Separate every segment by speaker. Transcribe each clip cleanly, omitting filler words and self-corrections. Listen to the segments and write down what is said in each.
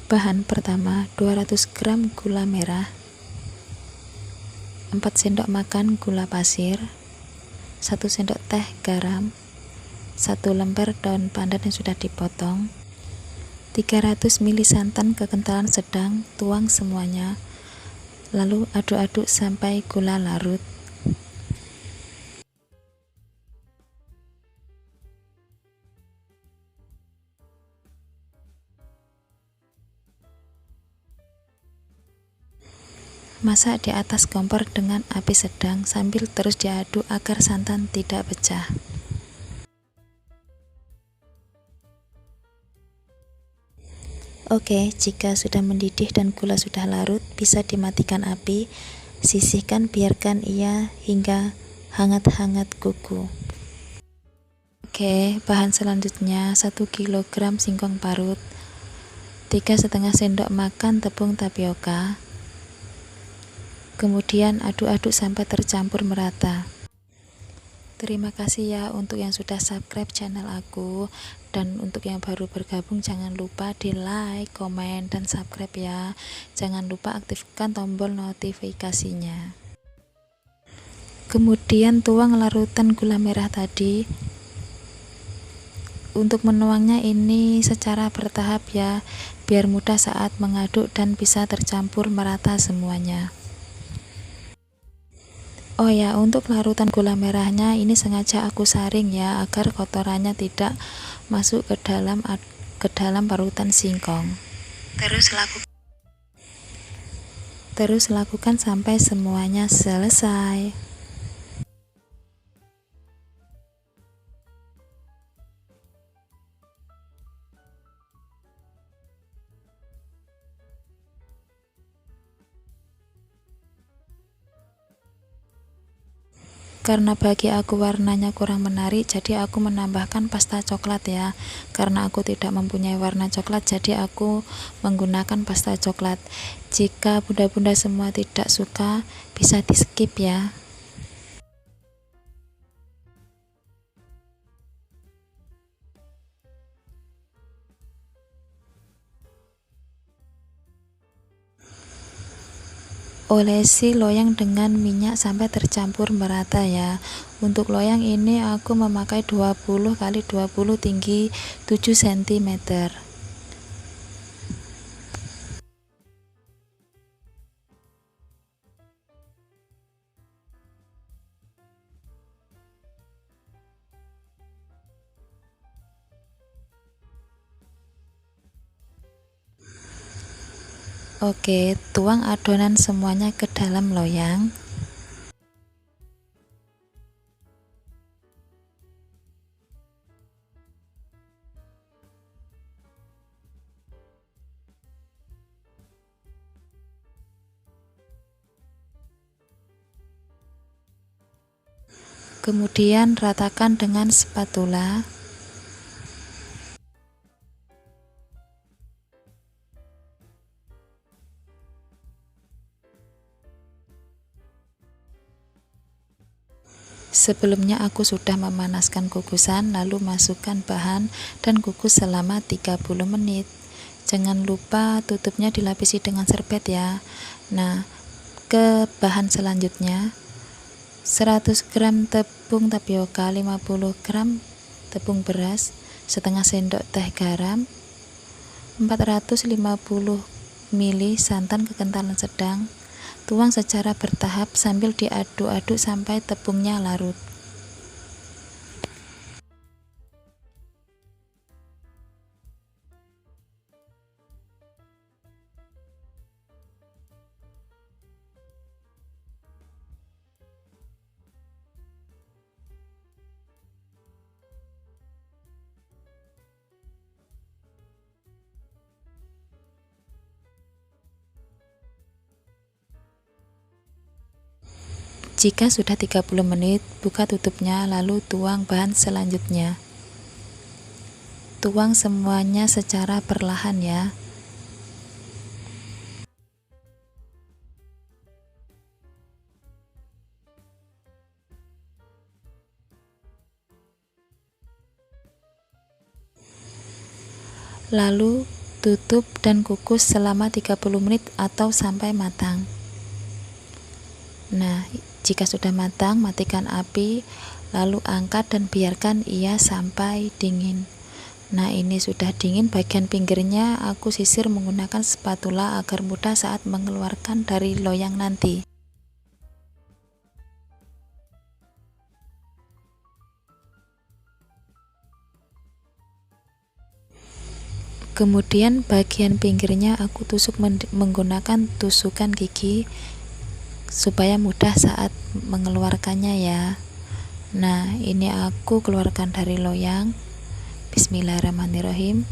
Speaker 1: Bahan pertama 200 gram gula merah, 4 sendok makan gula pasir, 1 sendok teh garam, 1 lembar daun pandan yang sudah dipotong, 300 ml santan kekentalan sedang, tuang semuanya, lalu aduk-aduk sampai gula larut. Masak di atas kompor dengan api sedang sambil terus diaduk agar santan tidak pecah. Oke, jika sudah mendidih dan gula sudah larut, bisa dimatikan api. Sisihkan, biarkan ia hingga hangat-hangat kuku. Oke, bahan selanjutnya 1 kg singkong parut, 3,5 sendok makan tepung tapioka. Kemudian aduk-aduk sampai tercampur merata. Terima kasih ya untuk yang sudah subscribe channel aku, dan untuk yang baru bergabung jangan lupa di like, komen, dan subscribe ya. Jangan lupa aktifkan tombol notifikasinya. Kemudian tuang larutan gula merah tadi. Untuk menuangnya ini secara bertahap ya, biar mudah saat mengaduk dan bisa tercampur merata semuanya. Oh ya, untuk larutan gula merahnya ini sengaja aku saring ya, agar kotorannya tidak masuk ke dalam parutan singkong. Terus lakukan sampai semuanya selesai. Karena bagi aku warnanya kurang menarik, jadi aku menambahkan pasta coklat ya. Karena aku tidak mempunyai warna coklat, jadi aku menggunakan pasta coklat. Jika bunda-bunda semua tidak suka, bisa di skip ya. Olesi loyang dengan minyak sampai tercampur merata ya. Untuk loyang ini aku memakai 20 x 20 tinggi 7 cm. Oke, tuang adonan semuanya ke dalam loyang. Kemudian ratakan dengan spatula. Sebelumnya aku sudah memanaskan kukusan, lalu masukkan bahan dan kukus selama 30 menit. Jangan lupa tutupnya dilapisi dengan serbet ya. Nah, ke bahan selanjutnya 100 gram tepung tapioka, 50 gram tepung beras, setengah sendok teh garam, 450 ml santan kekentalan sedang. Tuang secara bertahap sambil diaduk-aduk sampai tepungnya larut. Jika sudah 30 menit, buka tutupnya lalu tuang bahan selanjutnya. Tuang semuanya secara perlahan ya. Lalu tutup dan kukus selama 30 menit atau sampai matang. Nah, jika sudah matang, matikan api, lalu angkat dan biarkan ia sampai dingin. Nah, ini sudah dingin, bagian pinggirnya aku sisir menggunakan spatula agar mudah saat mengeluarkan dari loyang nanti. Kemudian bagian pinggirnya aku tusuk menggunakan tusukan gigi supaya mudah saat mengeluarkannya ya. Nah, ini aku keluarkan dari loyang. Bismillahirrahmanirrahim.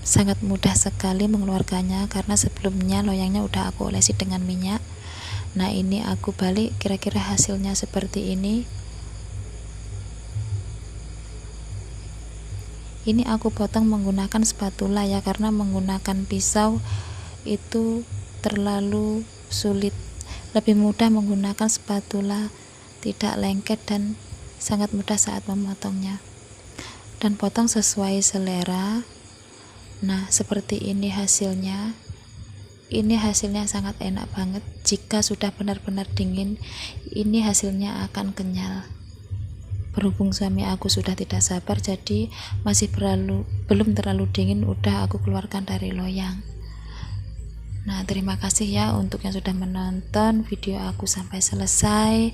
Speaker 1: Sangat mudah sekali mengeluarkannya karena sebelumnya loyangnya udah aku olesi dengan minyak. Nah, ini aku balik, kira-kira hasilnya seperti ini. Ini aku potong menggunakan spatula ya, karena menggunakan pisau itu terlalu sulit. Lebih mudah menggunakan spatula, tidak lengket dan sangat mudah saat memotongnya. Dan potong sesuai selera. Nah, seperti ini hasilnya. Ini hasilnya sangat enak banget. Jika sudah benar-benar dingin, ini hasilnya akan kenyal. Berhubung suami aku sudah tidak sabar, jadi masih belum terlalu dingin, udah aku keluarkan dari loyang. Nah, terima kasih ya untuk yang sudah menonton video aku sampai selesai.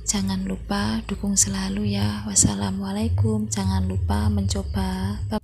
Speaker 1: Jangan lupa dukung selalu ya. Wassalamualaikum. Jangan lupa mencoba. Bye.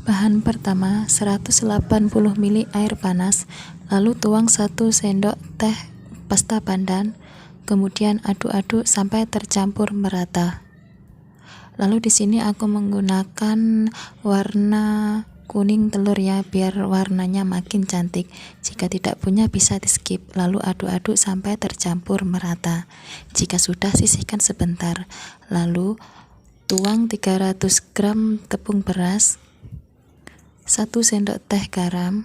Speaker 1: Bahan pertama 180 ml air panas, lalu tuang 1 sendok teh pasta pandan, kemudian aduk-aduk sampai tercampur merata. Lalu di sini aku menggunakan warna kuning telur ya, biar warnanya makin cantik. Jika tidak punya bisa di skip. Lalu aduk-aduk sampai tercampur merata. Jika sudah, sisihkan sebentar. Lalu tuang 300 gram tepung beras, 1 sendok teh garam,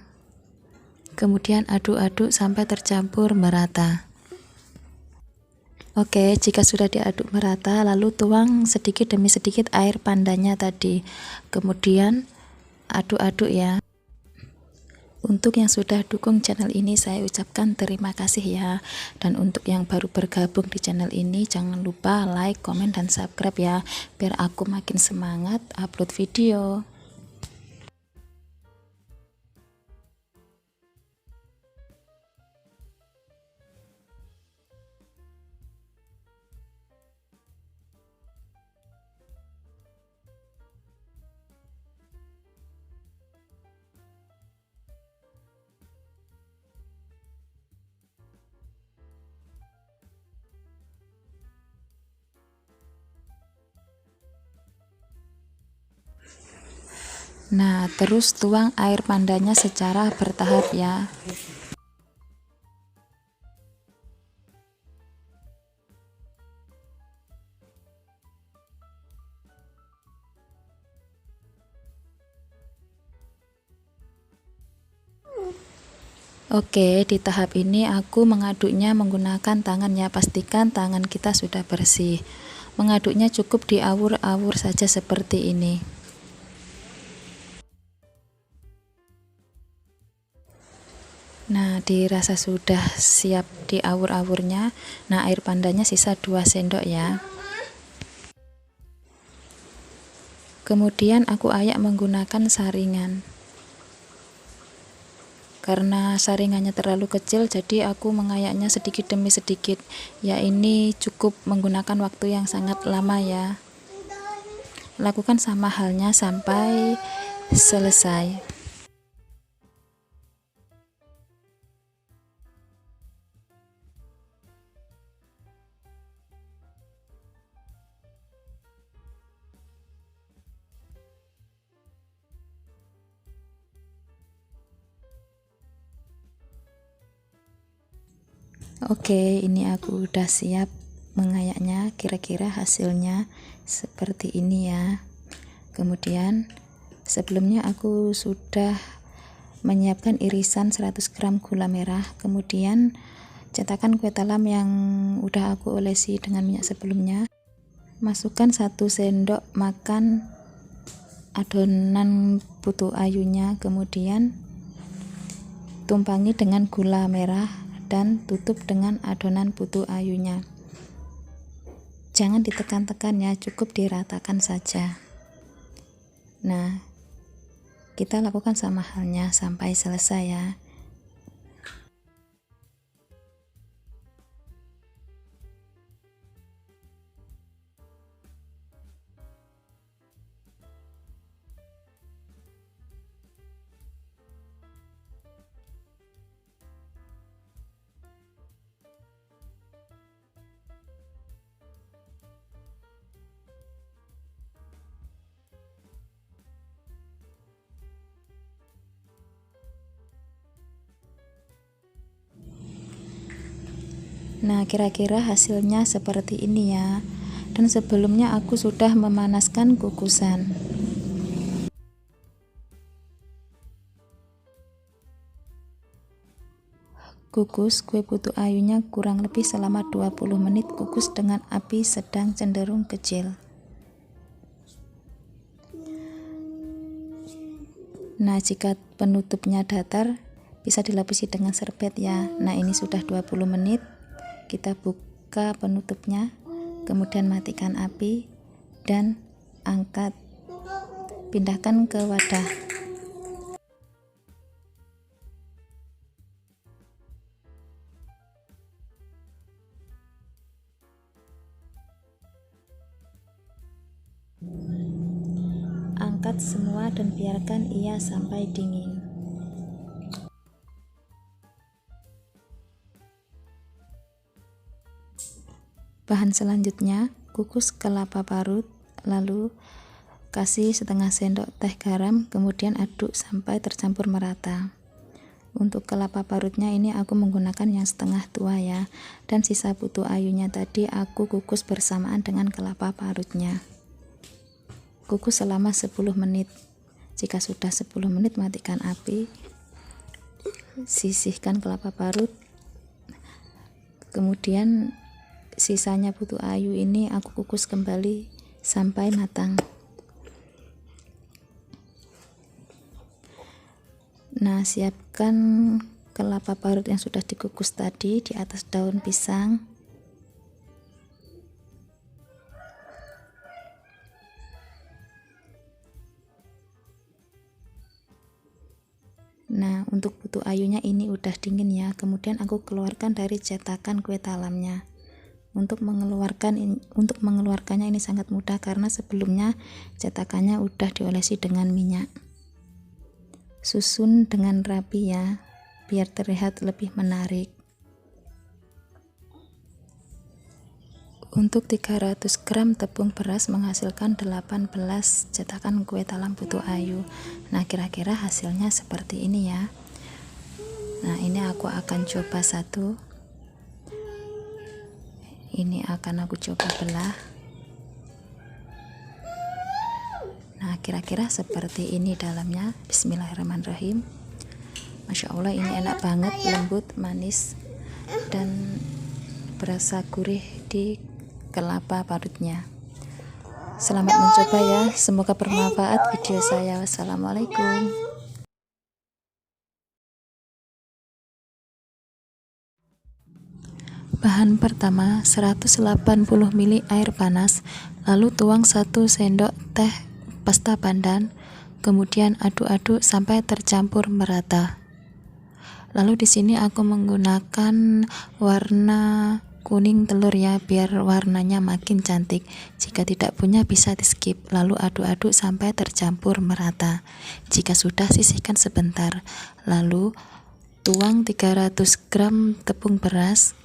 Speaker 1: kemudian aduk-aduk sampai tercampur merata. Oke, jika sudah diaduk merata, lalu tuang sedikit demi sedikit air pandannya tadi. Kemudian aduk-aduk ya. Untuk yang sudah dukung channel ini saya ucapkan terima kasih ya. Dan untuk yang baru bergabung di channel ini, jangan lupa like, komen, dan subscribe ya, biar aku makin semangat upload video. Nah, terus tuang air pandannya secara bertahap ya. Oke, di tahap ini aku mengaduknya menggunakan tangan ya. Pastikan tangan kita sudah bersih. Mengaduknya cukup diawur-awur saja seperti ini. Nah, dirasa sudah siap diawur-awurnya. Nah, air pandannya sisa 2 sendok ya. Kemudian aku ayak menggunakan saringan. Karena saringannya terlalu kecil, jadi aku mengayaknya sedikit demi sedikit. Ya, ini cukup menggunakan waktu yang sangat lama ya. Lakukan sama halnya sampai selesai. Oke, ini aku udah siap mengayaknya. Kira-kira hasilnya seperti ini ya. Kemudian sebelumnya aku sudah menyiapkan irisan 100 gram gula merah, kemudian cetakan kue talam yang udah aku olesi dengan minyak sebelumnya. Masukkan 1 sendok makan adonan putu ayunya, kemudian tumpangi dengan gula merah dan tutup dengan adonan putu ayunya. Jangan ditekan-tekan ya, cukup diratakan saja. Nah, kita lakukan sama halnya sampai selesai ya. Nah, kira-kira hasilnya seperti ini ya. Dan sebelumnya aku sudah memanaskan kukusan. Kukus kue putu ayunya kurang lebih selama 20 menit. Kukus dengan api sedang cenderung kecil. Nah, jika penutupnya datar, bisa dilapisi dengan serbet ya. Nah, ini sudah 20 menit. Kita buka penutupnya, kemudian matikan api dan angkat, pindahkan ke wadah. Angkat angkat semua dan biarkan ia sampai dingin. Bahan selanjutnya, kukus kelapa parut, lalu kasih setengah sendok teh garam, kemudian aduk sampai tercampur merata. Untuk kelapa parutnya ini aku menggunakan yang setengah tua ya, dan sisa putu ayunya tadi aku kukus bersamaan dengan kelapa parutnya. Kukus selama 10 menit. Jika sudah 10 menit, matikan api, sisihkan kelapa parut, kemudian sisanya putu ayu ini aku kukus kembali sampai matang. Nah, siapkan kelapa parut yang sudah dikukus tadi di atas daun pisang. Nah, untuk putu ayunya ini udah dingin ya. Kemudian aku keluarkan dari cetakan kue talamnya. Untuk mengeluarkannya ini sangat mudah karena sebelumnya cetakannya udah diolesi dengan minyak. Susun dengan rapi ya, biar terlihat lebih menarik. Untuk 300 gram tepung beras menghasilkan 18 cetakan kue talam putu ayu. Nah, kira-kira hasilnya seperti ini ya. Nah, ini aku akan coba satu. Ini akan aku coba belah. Nah, kira-kira seperti ini dalamnya. Bismillahirrahmanirrahim. Masya Allah, ini enak banget, lembut, manis, dan berasa gurih di kelapa parutnya. Selamat mencoba ya, semoga bermanfaat video saya. Wassalamualaikum. Bahan pertama, 180 ml air panas, lalu tuang 1 sendok teh pasta pandan, kemudian aduk-aduk sampai tercampur merata. Lalu di sini aku menggunakan warna kuning telur ya, biar warnanya makin cantik. Jika tidak punya bisa di skip. Lalu aduk-aduk sampai tercampur merata. Jika sudah, sisihkan sebentar. Lalu tuang 300 gram tepung beras,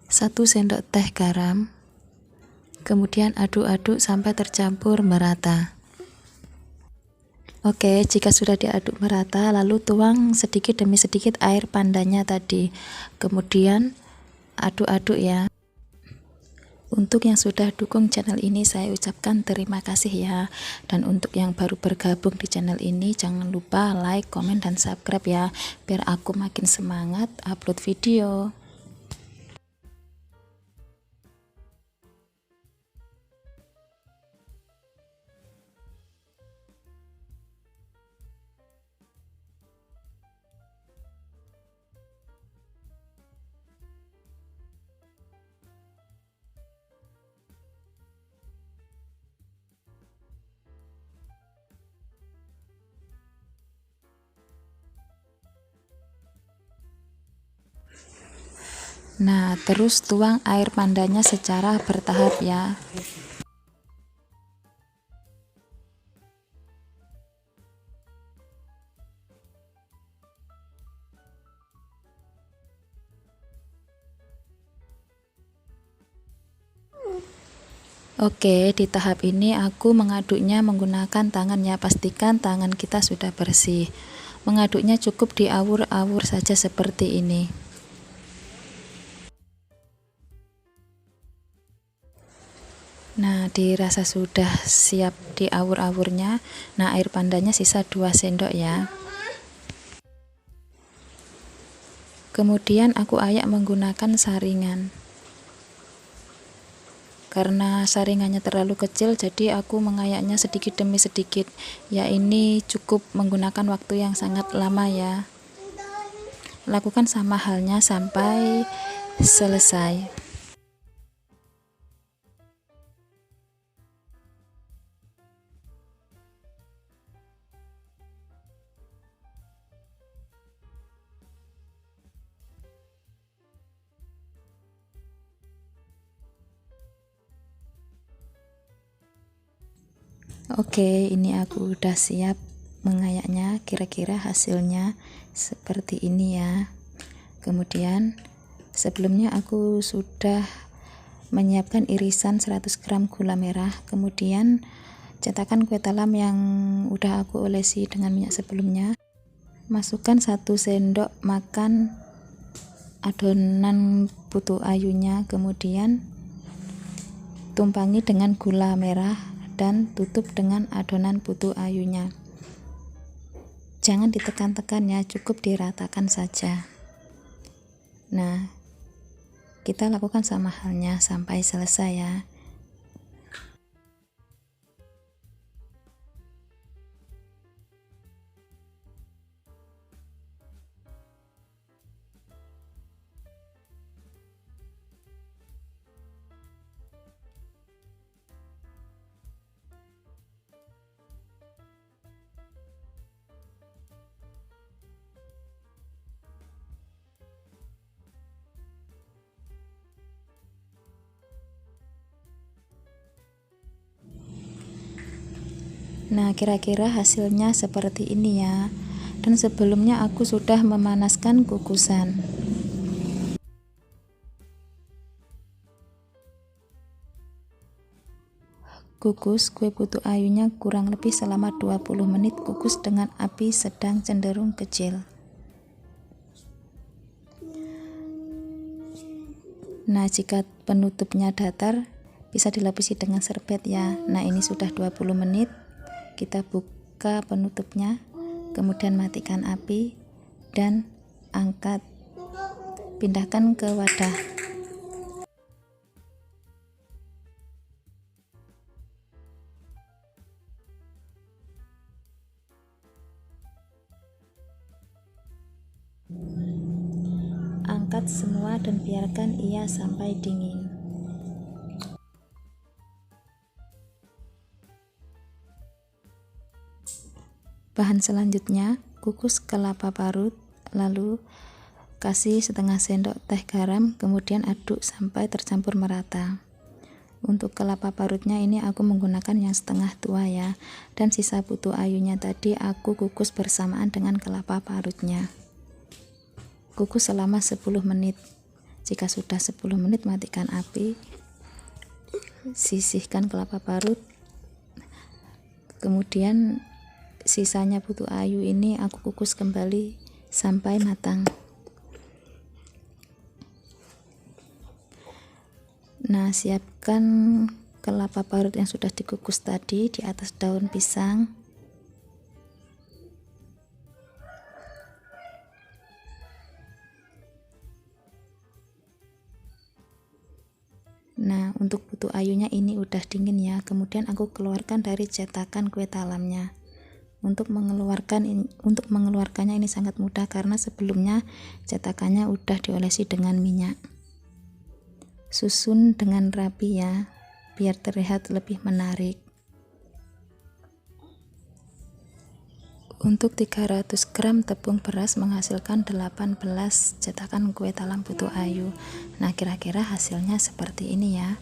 Speaker 1: 1 sendok teh garam, kemudian aduk-aduk sampai tercampur merata. Oke, jika sudah diaduk merata, lalu tuang sedikit demi sedikit air pandannya tadi, kemudian aduk-aduk ya. Untuk yang sudah dukung channel ini saya ucapkan terima kasih ya. Dan untuk yang baru bergabung di channel ini, jangan lupa like, komen, dan subscribe ya, biar aku makin semangat upload video. Nah, terus tuang air pandannya secara bertahap ya. Oke, di tahap ini aku mengaduknya menggunakan tangan ya. Pastikan tangan kita sudah bersih. Mengaduknya cukup diawur-awur saja seperti ini. Nah, dirasa sudah siap diawur-awurnya. Nah, air pandannya sisa 2 sendok ya. Kemudian aku ayak menggunakan saringan. Karena saringannya terlalu kecil, jadi aku mengayaknya sedikit demi sedikit. Ya, ini cukup menggunakan waktu yang sangat lama ya. Lakukan sama halnya sampai selesai. Oke, ini aku udah siap mengayaknya. Kira-kira hasilnya seperti ini ya. Kemudian sebelumnya aku sudah menyiapkan irisan 100 gram gula merah, kemudian cetakan kue talam yang udah aku olesi dengan minyak sebelumnya. Masukkan 1 sendok makan adonan putu ayunya, kemudian tumpangi dengan gula merah dan tutup dengan adonan putu ayunya. Jangan ditekan-tekan ya, cukup diratakan saja. Nah, kita lakukan sama halnya sampai selesai ya. Nah, kira-kira hasilnya seperti ini ya. Dan sebelumnya aku sudah memanaskan kukusan. Kukus kue putu ayunya kurang lebih selama 20 menit. Kukus dengan api sedang cenderung kecil. Nah, jika penutupnya datar, bisa dilapisi dengan serbet ya. Nah, ini sudah 20 menit. Kita buka penutupnya, kemudian matikan api dan angkat, pindahkan ke wadah. Angkat semua dan biarkan ia sampai dingin. Bahan selanjutnya, kukus kelapa parut, lalu kasih setengah sendok teh garam, kemudian aduk sampai tercampur merata. Untuk kelapa parutnya ini aku menggunakan yang setengah tua ya, dan sisa putu ayunya tadi aku kukus bersamaan dengan kelapa parutnya. Kukus selama 10 menit. Jika sudah 10 menit, matikan api, sisihkan kelapa parut, kemudian sisanya putu ayu ini aku kukus kembali sampai matang. Nah, siapkan kelapa parut yang sudah dikukus tadi di atas daun pisang. Nah, untuk putu ayunya ini udah dingin ya. Kemudian aku keluarkan dari cetakan kue talamnya. Untuk mengeluarkannya ini sangat mudah karena sebelumnya cetakannya udah diolesi dengan minyak. Susun dengan rapi ya, biar terlihat lebih menarik. Untuk 300 gram tepung beras menghasilkan 18 cetakan kue talam putu ayu. Nah, kira-kira hasilnya seperti ini ya.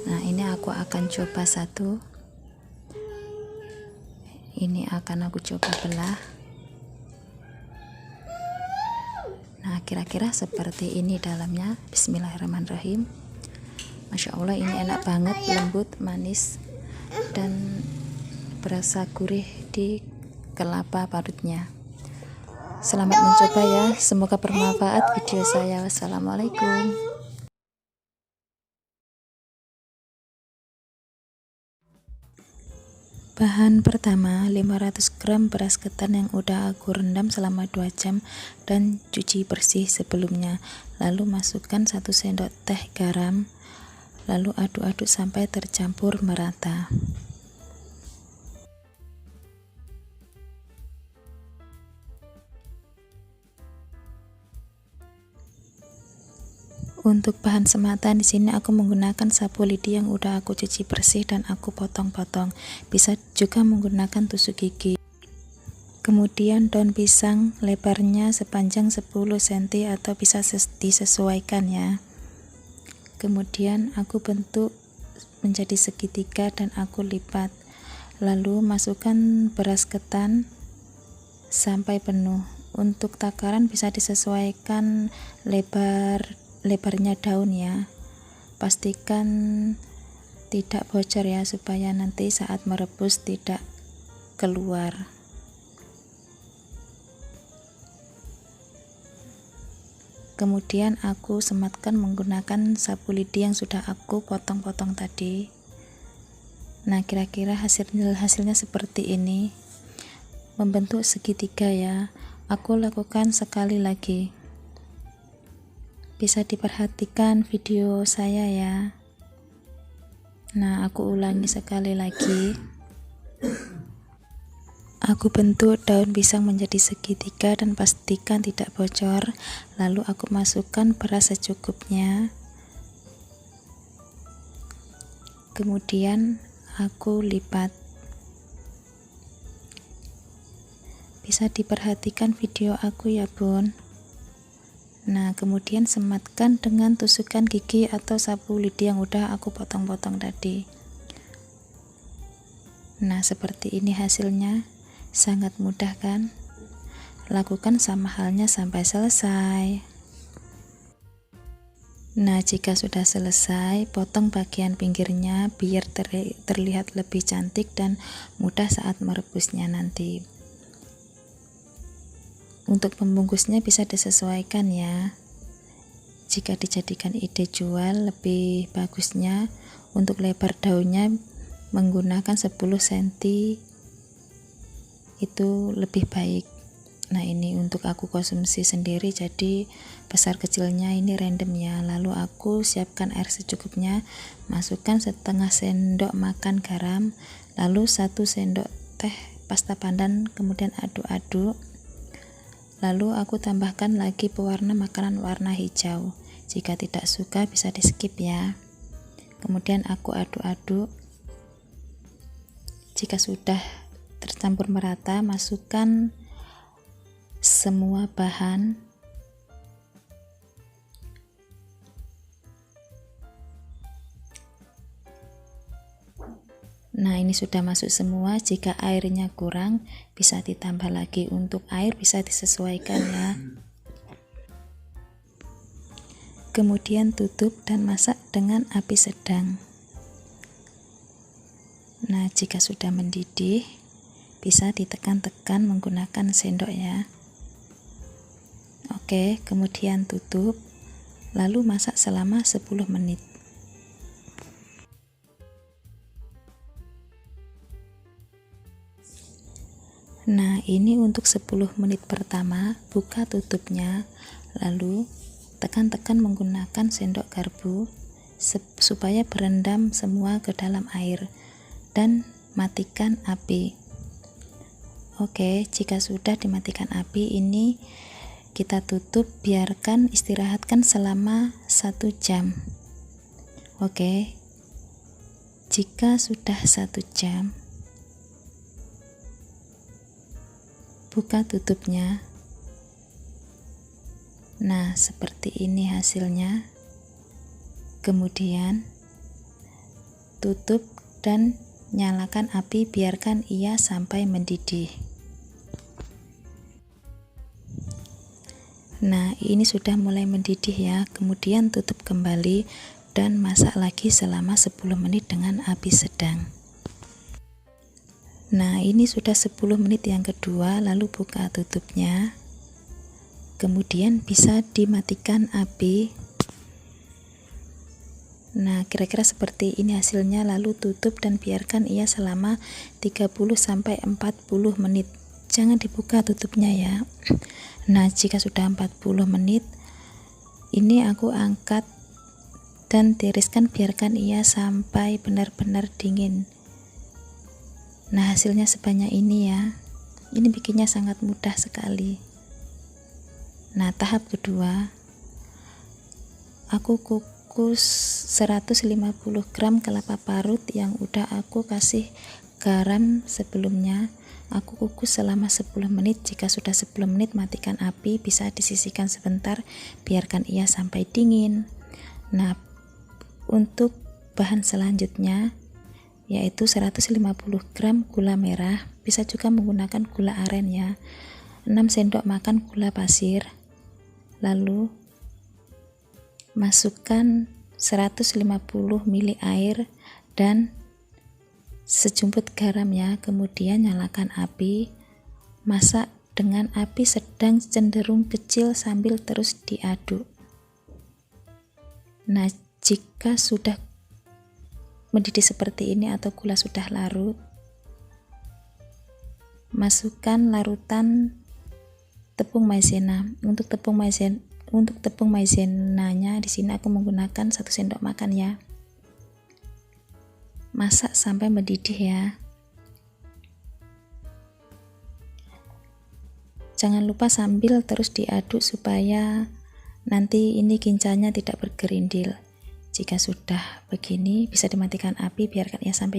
Speaker 1: Nah, ini aku akan coba satu. Ini akan aku coba belah. Nah, kira-kira seperti ini dalamnya. Bismillahirrahmanirrahim. Masya Allah, ini enak banget, lembut, manis, dan berasa gurih di kelapa parutnya. Selamat mencoba ya, semoga bermanfaat video saya. Wassalamualaikum. Bahan pertama, 500 gram beras ketan yang udah aku rendam selama 2 jam dan cuci bersih sebelumnya. Lalu masukkan 1 sendok teh garam, lalu aduk-aduk sampai tercampur merata. Untuk bahan sematan di sini aku menggunakan sapu lidi yang udah aku cuci bersih dan aku potong-potong. Bisa juga menggunakan tusuk gigi. Kemudian daun pisang lebarnya sepanjang 10 cm atau bisa disesuaikan ya. Kemudian aku bentuk menjadi segitiga dan aku lipat. Lalu masukkan beras ketan sampai penuh. Untuk takaran bisa disesuaikan lebarnya daun ya. Pastikan tidak bocor ya, supaya nanti saat merebus tidak keluar. Kemudian aku sematkan menggunakan sapu lidi yang sudah aku potong-potong tadi. Nah, kira-kira hasilnya seperti ini, membentuk segitiga ya. Aku lakukan sekali lagi. Bisa diperhatikan video saya ya. Nah, aku ulangi sekali lagi. Aku bentuk daun pisang menjadi segitiga dan pastikan tidak bocor. Lalu aku masukkan beras secukupnya. Kemudian aku lipat. Bisa diperhatikan video aku ya bun. Nah, kemudian sematkan dengan tusukan gigi atau sapu lidi yang udah aku potong-potong tadi. Nah, seperti ini hasilnya. Sangat mudah kan? Lakukan sama halnya sampai selesai. Nah, jika sudah selesai, potong bagian pinggirnya biar terlihat lebih cantik dan mudah saat merebusnya nanti. Untuk membungkusnya bisa disesuaikan ya. Jika dijadikan ide jual, lebih bagusnya untuk lebar daunnya menggunakan 10 cm, itu lebih baik. Nah, ini untuk aku konsumsi sendiri, jadi besar kecilnya ini random ya. Lalu aku siapkan air secukupnya, masukkan setengah sendok makan garam, lalu 1 sendok teh pasta pandan, kemudian aduk-aduk. Lalu aku tambahkan lagi pewarna makanan warna hijau. Jika tidak suka bisa di skip ya. Kemudian aku aduk-aduk. Jika sudah tercampur merata, masukkan semua bahan. Nah, ini sudah masuk semua. Jika airnya kurang bisa ditambah lagi. Untuk air bisa disesuaikan ya. Kemudian tutup dan masak dengan api sedang. Nah, jika sudah mendidih bisa ditekan-tekan menggunakan sendok ya. Oke, kemudian tutup, lalu masak selama 10 menit. Nah, ini untuk 10 menit pertama. Buka tutupnya, lalu tekan-tekan menggunakan sendok garpu supaya berendam semua ke dalam air, dan matikan api. Oke, jika sudah dimatikan api, ini kita tutup, biarkan istirahatkan selama 1 jam. Oke, jika sudah 1 jam, buka tutupnya. Nah, seperti ini hasilnya. Kemudian tutup dan nyalakan api, biarkan ia sampai mendidih. Nah, ini sudah mulai mendidih ya. Kemudian tutup kembali dan masak lagi selama 10 menit dengan api sedang. Nah, ini sudah 10 menit yang kedua, lalu buka tutupnya. Kemudian bisa dimatikan api. Nah, kira-kira seperti ini hasilnya. Lalu tutup dan biarkan ia selama 30-40 menit. Jangan dibuka tutupnya ya. Nah, jika sudah 40 menit, ini aku angkat dan tiriskan, biarkan ia sampai benar-benar dingin. Nah, hasilnya sebanyak ini ya. Ini bikinnya sangat mudah sekali. Nah, tahap kedua, aku kukus 150 gram kelapa parut yang udah aku kasih garam sebelumnya. Aku kukus selama 10 menit. Jika sudah 10 menit, matikan api, bisa disisihkan sebentar, biarkan ia sampai dingin. Nah, untuk bahan selanjutnya yaitu 150 gram gula merah, bisa juga menggunakan gula aren ya, 6 sendok makan gula pasir, lalu masukkan 150 ml air dan sejumput garam ya. Kemudian nyalakan api, masak dengan api sedang cenderung kecil sambil terus diaduk. Nah, jika sudah mendidih seperti ini atau gula sudah larut, masukkan larutan tepung maizena. Untuk tepung maizenanya di sini aku menggunakan 1 sendok makan ya. Masak sampai mendidih ya. Jangan lupa sambil terus diaduk supaya nanti ini kincanya tidak bergerindil. Jika sudah begini bisa dimatikan api, biarkan ya sampai